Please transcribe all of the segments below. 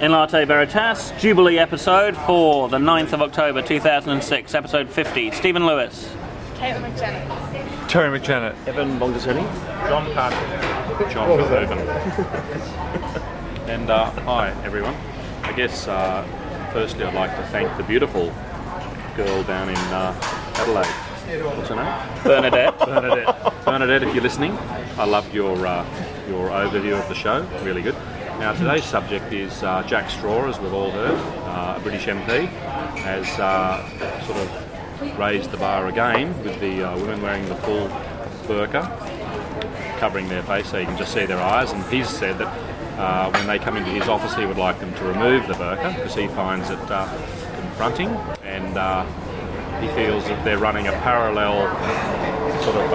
In Latte Veritas, Jubilee episode for the 9th of October 2006, episode 50. Stephen Lewis. Caitlin McJanet. Terry McJanet. Evan Bongasoni. John Parker. John Verhoeven. And hi everyone. I guess firstly I'd like to thank the beautiful girl down in Adelaide. What's her name? Bernadette. Bernadette, if you're listening, I loved your overview of the show. Really good. Now today's subject is Jack Straw, as we've all heard, a British MP, has sort of raised the bar again with the women wearing the full burqa, covering their face so you can just see their eyes, and he's said that when they come into his office he would like them to remove the burqa because he finds it confronting, and he feels that they're running a parallel sort of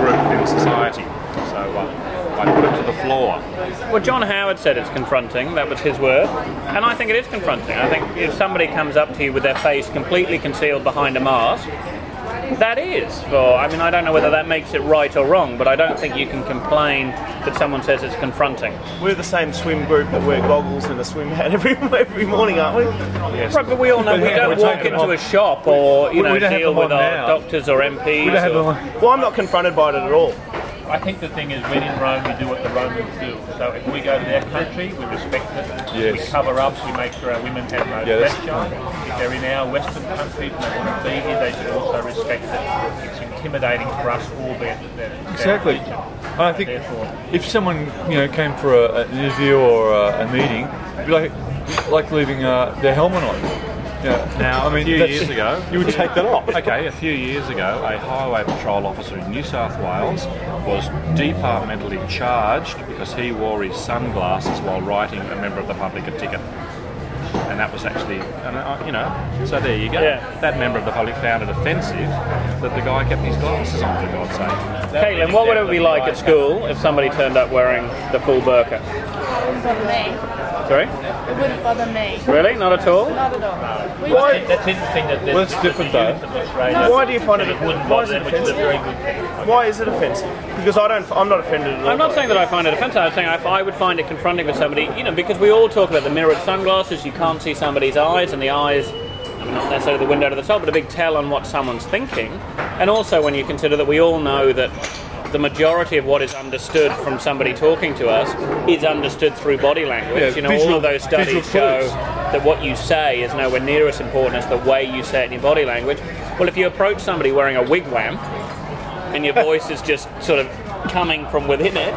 group in society. So I put it to the floor. Well, John Howard said it's confronting, that was his word, and I think it is confronting. I think if somebody comes up to you with their face completely concealed behind a mask, that is, I mean, I don't know whether that makes it right or wrong, but I don't think you can complain that someone says it's confronting. We're the same swim group that wear goggles and a swim hat every morning, aren't we? Yes. Right, but we all know we don't walk into a shop or deal with our doctors or MPs. Well, I'm not confronted by it at all. I think the thing is, when in Rome, we do what the Romans do. So if we go to their country, we respect it. Yes. We cover up, we make sure our women have no pressure. If they're in our Western countries and they want to be here, they should also respect it. It's intimidating for us, albeit that they're exactly. religion. I think if someone came for an interview or a meeting, it'd be like leaving their helmet on. Yeah. Now, a few years ago, you would take that off. Okay, a few years ago, a highway patrol officer in New South Wales was departmentally charged because he wore his sunglasses while writing a member of the public a ticket. And that was actually, so there you go. Yeah. That member of the public found it offensive that the guy kept his glasses on, for God's sake. Caitlin, what would it be like at school if somebody turned up wearing the full burqa? It wouldn't bother me. Sorry? It wouldn't bother me. Really? Not at all? Not at all. Why? That's interesting that Well, it's different though. Why do you find it? Why is it which is a offensive? very good thing. Why is it offensive? Because I'm not offended at all. I'm not saying that I find it offensive. I'm saying I would find it confronting with somebody, because we all talk about the mirrored sunglasses. You can't see somebody's eyes, and the eyes, not necessarily the window to the top, but a big tell on what someone's thinking. And also when you consider that we all know that the majority of what is understood from somebody talking to us is understood through body language. Yeah, all of those studies show that what you say is nowhere near as important as the way you say it in your body language. Well, if you approach somebody wearing a wigwam and your voice is just sort of coming from within it,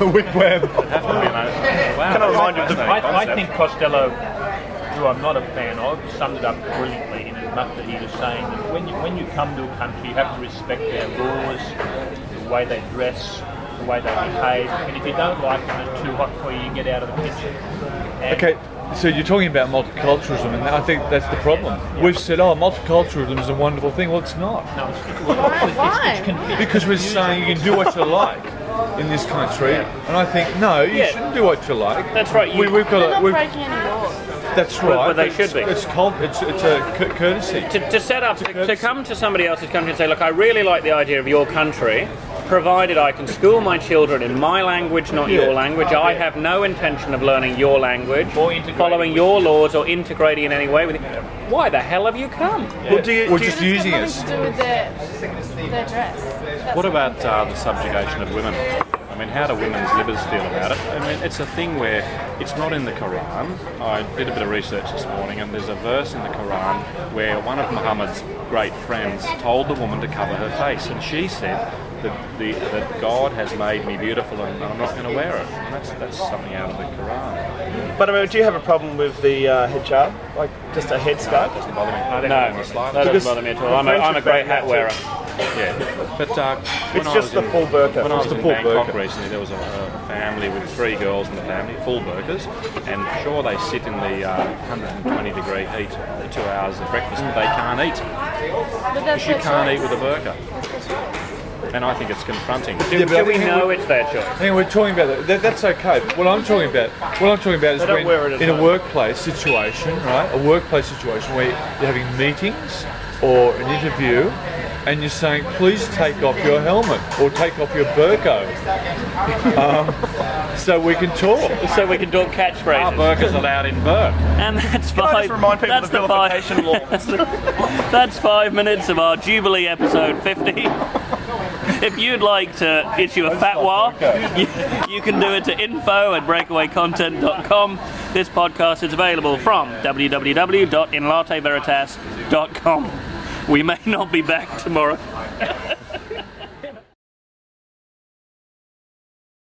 A wigwam. Can I remind you of the I think Costello, who I'm not a fan of, summed it up brilliantly in as much that he was saying that when you come to a country, you have to respect their laws, the way they dress, the way they behave, and if you don't like them, it's too hot for you, you get out of the kitchen. And Okay, so you're talking about multiculturalism, and I think that's the problem. We've said, multiculturalism is a wonderful thing. Well, it's not. no, Why? Because we're saying you can do what you like in this country, and I think, no, you shouldn't do what you like. that's right. We've They're got not breaking any laws. That's right. Well, they should be. It's a courtesy. To set up, to come to somebody else's country and say, look, I really like the idea of your country, provided I can school my children in my language, not your language. I have no intention of learning your language, following your laws, or integrating in any way with it. Why the hell have you come? Well, do you, We're do you- just using It's us. got nothing to do with their dress. That's what about the subjugation of women? I mean, how do women's libbers feel about it? I mean, it's a thing where it's not in the Quran. I did a bit of research this morning, and there's a verse in the Quran where one of Muhammad's great friends told the woman to cover her face, and she said that God has made me beautiful and I'm not going to wear it. And that's something out of the Quran. But I mean, do you have a problem with the hijab, like just a headscarf? It doesn't bother me. I don't No, know the slightest. that doesn't bother me at all. I'm a great hat wearer. Yeah, but It's just the full burqa. When I was the in full Bangkok burqa. recently, there was a family with 3 girls in the family, full burqas, and sure they sit in the 120-degree heat for 2 hours of breakfast, but they can't eat. But that's You their can't eat choice. with a burqa. And I think it's confronting. Do we know it's their choice? Anyway, we're talking about that. That's okay. But what I'm talking about is They don't wear it when at in a home. workplace situation, right? A workplace situation where you're having meetings or an interview, and you're saying, please take off your helmet or take off your burqa, so we can talk. So we can talk catchphrases. Are burqas allowed in Burq? And that's Can I five. just remind people That's of the the five. vilification law? That's 5 minutes of our Jubilee episode 50. If you'd like to issue a fatwa, you can do it to info@breakawaycontent.com. This podcast is available from www.inlateveritas.com. We may not be back tomorrow.